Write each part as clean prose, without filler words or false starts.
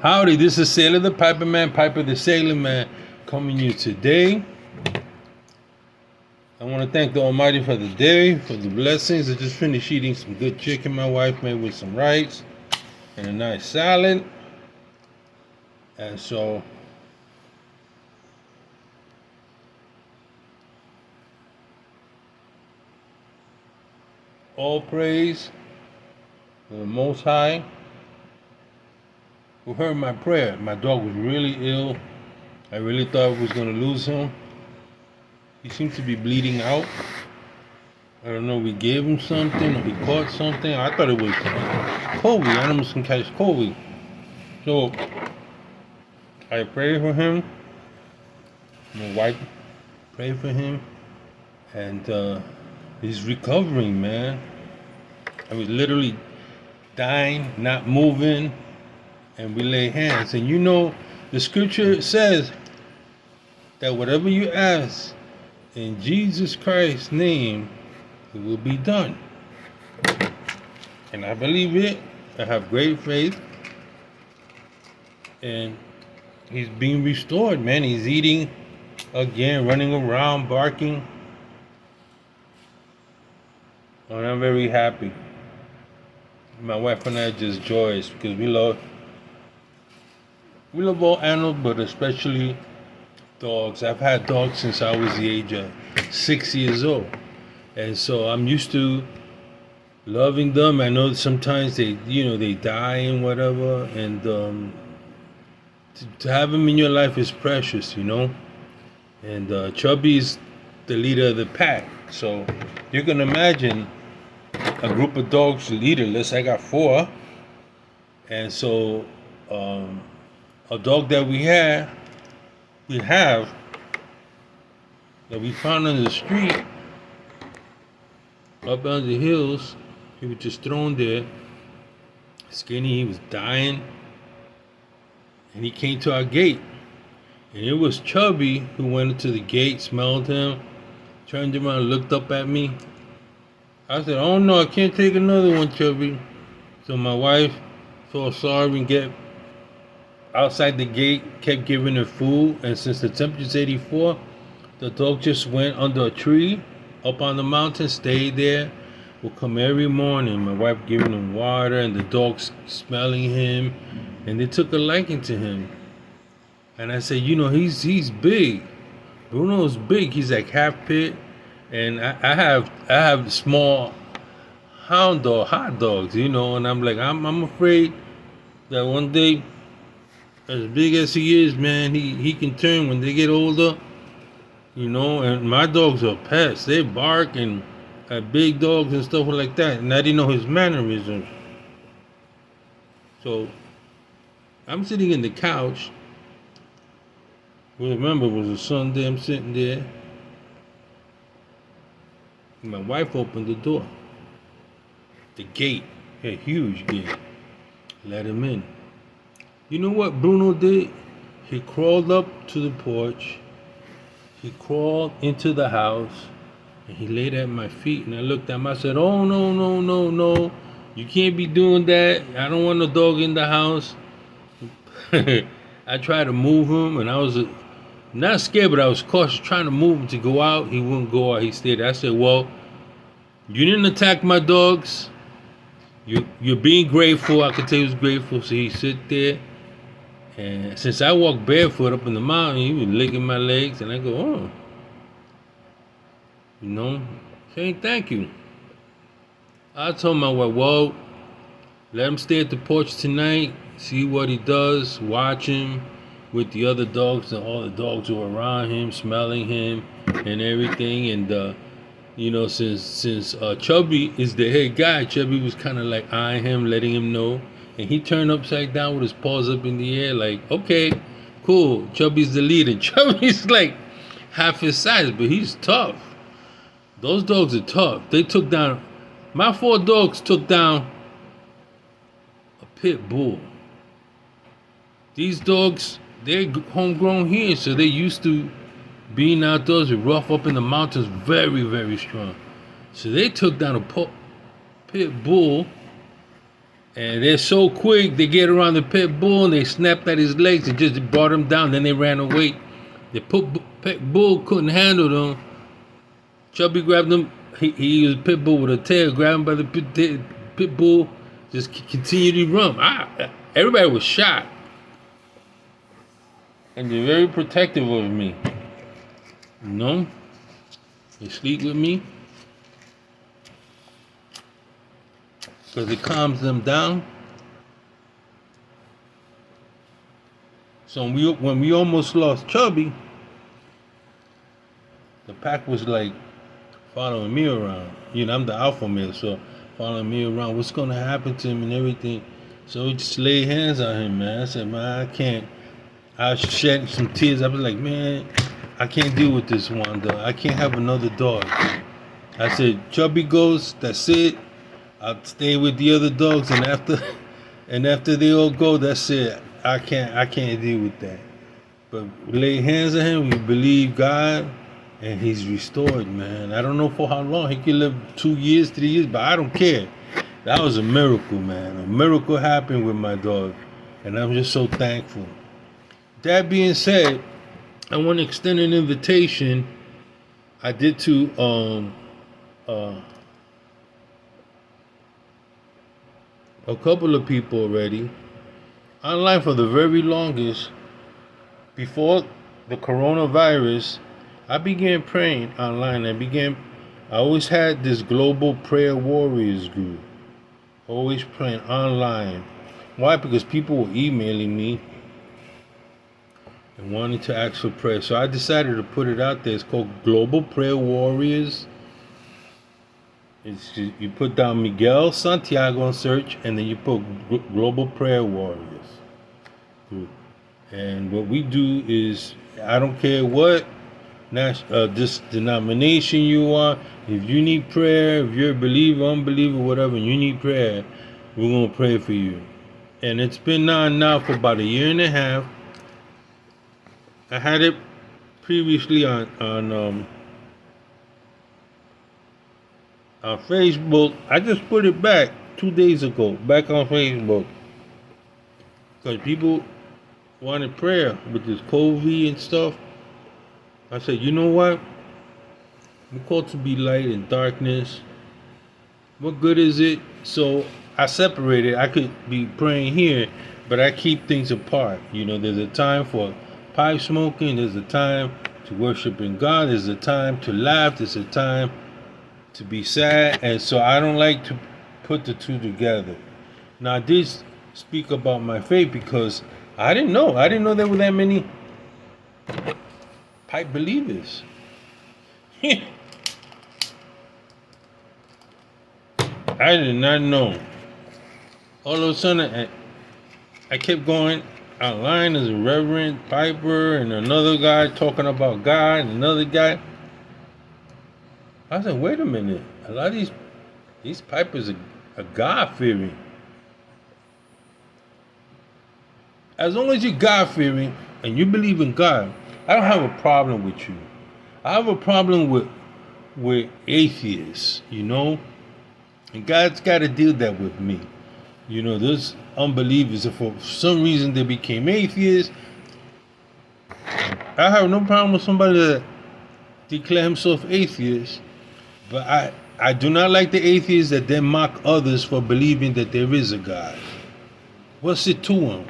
Howdy, this is Sailor the Piper Man, Piper the Sailor Man, coming to you today. I want to thank the Almighty for the day, for the blessings. I just finished eating some good chicken my wife made with some rice and a nice salad. And so, all praise to the Most High, who heard my prayer. My dog was really ill. I really thought I was going to lose him. He seems to be bleeding out. I don't know, we gave him something or he caught something. I thought it was COVID. Animals can catch COVID. So, I prayed for him. My wife prayed for him. And he's recovering, man. I was literally dying, not moving. And we lay hands. And you know, the scripture says that whatever you ask in Jesus Christ's name, it will be done. And I believe it. I have great faith. And he's being restored, man. He's eating again, running around, barking. And I'm very happy. My wife and I are just joyous because we love all animals, but especially dogs. I've had dogs since I was the age of 6 years old. And so I'm used to loving them. I know sometimes they die and whatever. And to have them in your life is precious, you know. And Chubby's the leader of the pack. So you can imagine a group of dogs leaderless. I got 4. And so a dog that we have that we found on the street up on the hills. He was just thrown there, skinny. He was dying, and he came to our gate, and it was Chubby who went into the gate, smelled him, turned around, looked up at me. I said, "Oh no, I can't take another one, Chubby." So my wife felt sorry and get outside the gate, kept giving her food, and since the temperature's 84, the dog just went under a tree up on the mountain, stayed there. Will come every morning. My wife giving him water, and the dog's smelling him, and they took a liking to him. And I said, you know, he's big. Bruno's big. He's like half pit, and I have small hound dog, hot dogs, you know, and I'm like, I'm afraid that one day, as big as he is, man, he can turn when they get older, you know. And my dogs are pests. They bark and are big dogs and stuff like that. And I didn't know his mannerisms. So I'm sitting in the couch. Remember, it was a Sunday. I'm sitting there. And my wife opened the door. The gate, a huge gate. Let him in. You know what Bruno did? He crawled up to the porch. He crawled into the house. And he laid at my feet. And I looked at him. I said, "Oh, no, no, no, no. You can't be doing that. I don't want a dog in the house." I tried to move him. And I was not scared, but I was cautious, trying to move him to go out. He wouldn't go out. He stayed there. I said, "Well, you didn't attack my dogs. You're being grateful." I could tell he was grateful. So he sit there. And since I walked barefoot up in the mountain, he was licking my legs, and I go, "Oh, you know, saying thank you." I told my wife, "Well, let him stay at the porch tonight, see what he does, watch him with the other dogs, and all the dogs who are around him, smelling him and everything." And you know, since Chubby is the head guy, Chubby was kind of like eyeing him, letting him know. And he turned upside down with his paws up in the air like, "Okay, cool, Chubby's the leader." Chubby's like half his size, but he's tough. Those dogs are tough. They took down, my 4 dogs took down a pit bull. These dogs, they're homegrown here, so they're used to being outdoors and rough up in the mountains, very, very strong. So they took down a pit bull And they're so quick, they get around the pit bull and they snapped at his legs and just brought him down. Then they ran away. The pit bull couldn't handle them. Chubby grabbed him. He was a pit bull with a tail. Grabbed him by the pit bull. Just continued to run. Everybody was shocked. And they're very protective of me. You know? They sleep with me. Because it calms them down. So when we almost lost Chubby, the pack was like following me around. You know, I'm the alpha male, so following me around. What's gonna happen to him and everything. So we just laid hands on him, man. I said, man, I can't. I shed some tears. I was like, man, I can't deal with this one, dog. I can't have another dog. I said, Chubby goes, that's it. I'll stay with the other dogs, and after they all go, that's it. I can't deal with that. But we lay hands on him, we believe God, and he's restored, man. I don't know for how long. He could live 2 years, 3 years, but I don't care. That was a miracle, man. A miracle happened with my dog, and I'm just so thankful. That being said, I want to extend an invitation. I did to a couple of people already online for the very longest. Before the coronavirus, I began praying online. I always had this global prayer warriors group, always praying online. Why? Because people were emailing me and wanting to ask for prayer. So I decided to put it out there. It's called Global Prayer Warriors. You put down Miguel Santiago in search, and then you put Global Prayer Warriors group. And what we do is, I don't care what this denomination you are. If you need prayer, if you're a believer, unbeliever, whatever, and you need prayer, we're gonna pray for you. And it's been on now for about a year and a half. I had it previously on Facebook. I just put it back 2 days ago, back on Facebook, because people wanted prayer with this COVID and stuff. I said, you know what? We're called to be light in darkness. What good is it? So I separated. I could be praying here, but I keep things apart. You know, there's a time for pipe smoking. There's a time to worshiping God. There's a time to laugh. There's a time to be sad. And so I don't like to put the two together. Now, I did speak about my faith because I didn't know there were that many pipe believers. I did not know. All of a sudden, I kept going online as a Reverend Piper and another guy talking about God and another guy. I said, wait a minute. A lot of these Pipers are God-fearing. As long as you're God-fearing and you believe in God, I don't have a problem with you. I have a problem with atheists, you know? And God's got to deal that with me. You know, those unbelievers, if for some reason they became atheists, I have no problem with somebody that declare himself atheist. But I do not like the atheists that then mock others for believing that there is a God. What's it to them?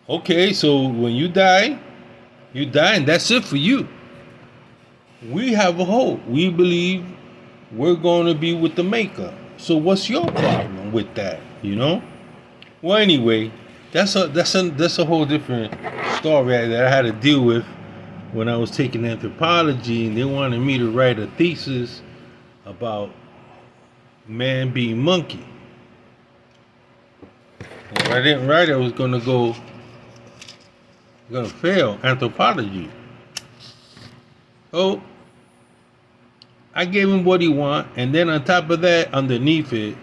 Okay, so when you die and that's it for you. We have a hope. We believe we're going to be with the Maker. So what's your problem with that, you know? Well, anyway, that's a whole different story that I had to deal with when I was taking anthropology, and they wanted me to write a thesis about man being monkey. And if I didn't write it, I was gonna fail anthropology. So I gave him what he want, and then on top of that, underneath it,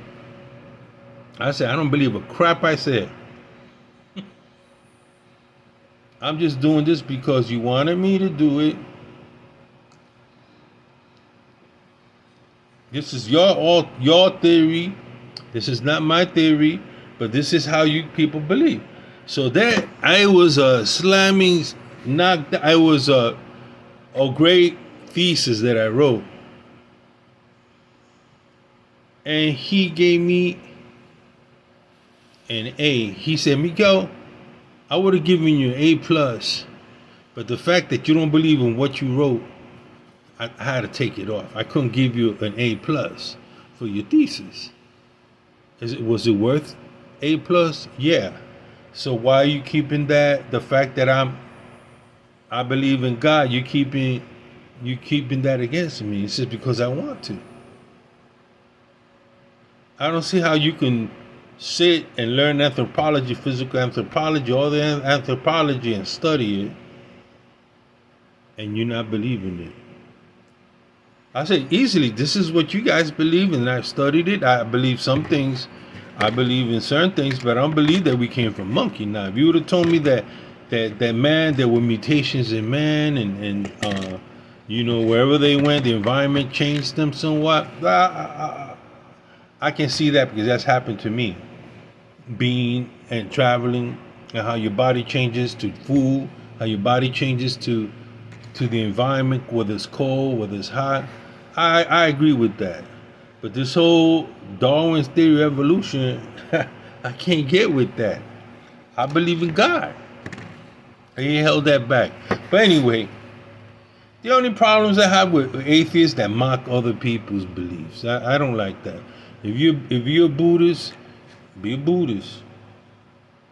I said, I don't believe a crap I said. I'm just doing this because you wanted me to do it. This is your theory. This is not my theory, but this is how you people believe. So that I was slamming, knocked. I was a great thesis that I wrote, and he gave me an A. He said, Miguel, I would have given you an A plus, but the fact that you don't believe in what you wrote, I had to take it off. I couldn't give you an A plus for your thesis. Was it worth A plus? Yeah. So why are you keeping that? The fact that I believe in God, you keeping that against me. It's just because I want to. I don't see how you can sit and learn anthropology, physical anthropology, all the anthropology, and study it, and you not believe in it. I say easily, this is what you guys believe, and I've studied it. I believe some things. I believe in certain things, but I don't believe that we came from monkey. Now, if you would have told me that man, there were mutations in man, and wherever they went, the environment changed them somewhat. I can see that because that's happened to me. Being and traveling, and how your body changes to food, how your body changes to the environment, whether it's cold, whether it's hot. I agree with that. But this whole Darwin's theory of evolution, I can't get with that. I believe in God. He held that back. But anyway, the only problems I have with atheists that mock other people's beliefs. I don't like that. If you're a Buddhist, be a Buddhist.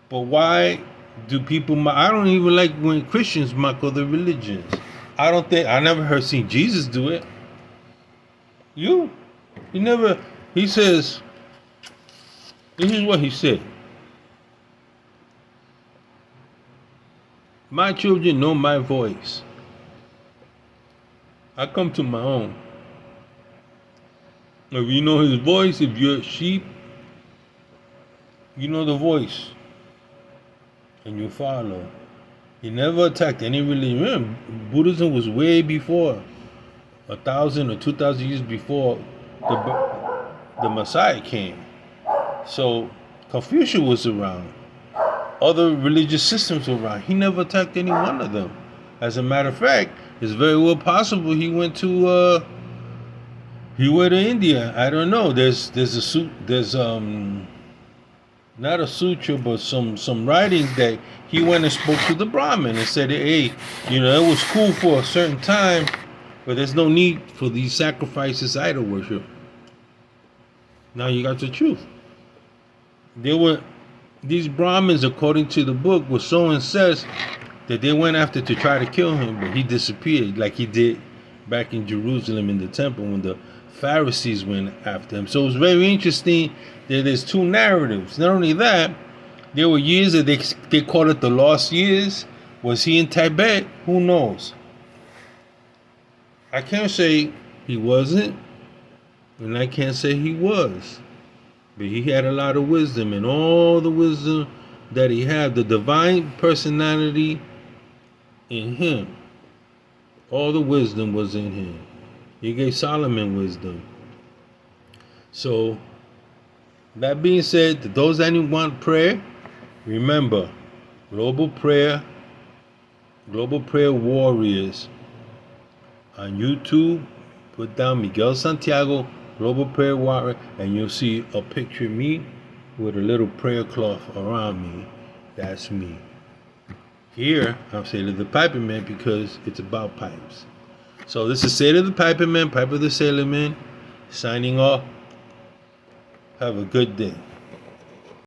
But why do people mock? I don't even like when Christians mock other religions. I never seen Jesus do it. He says, this is what he said. My children know my voice. I come to my own. If you know his voice, if you're a sheep, you know the voice. And you follow. He never attacked any religion. Remember, Buddhism was way before, 1,000 or 2,000 years before the Messiah came. So Confucius was around. Other religious systems were around. He never attacked any one of them. As a matter of fact, it's very well possible he went to India. I don't know. There's not a sutra, but some writings that he went and spoke to the Brahmin and said, hey, it was cool for a certain time, but there's no need for these sacrifices, idol worship. Now you got the truth. These Brahmins, according to the book, were so incensed that they went after to try to kill him, but he disappeared like he did back in Jerusalem in the temple when the Pharisees went after him. So it's very interesting that there's two narratives. Not only that, there were years that they call it the lost years. Was he in Tibet? Who knows? I can't say he wasn't, and I can't say he was. But he had a lot of wisdom, and all the wisdom that he had, the divine personality in him, all the wisdom was in him. He gave Solomon wisdom. So, that being said, to those that want prayer, remember, Global Prayer Warriors on YouTube. Put down Miguel Santiago, Global Prayer Warrior, and you'll see a picture of me with a little prayer cloth around me. That's me. Here, I'm saying to the Piper Man because it's about pipes. So this is Say to the Piper Man, Piper the Sailor Man, signing off. Have a good day.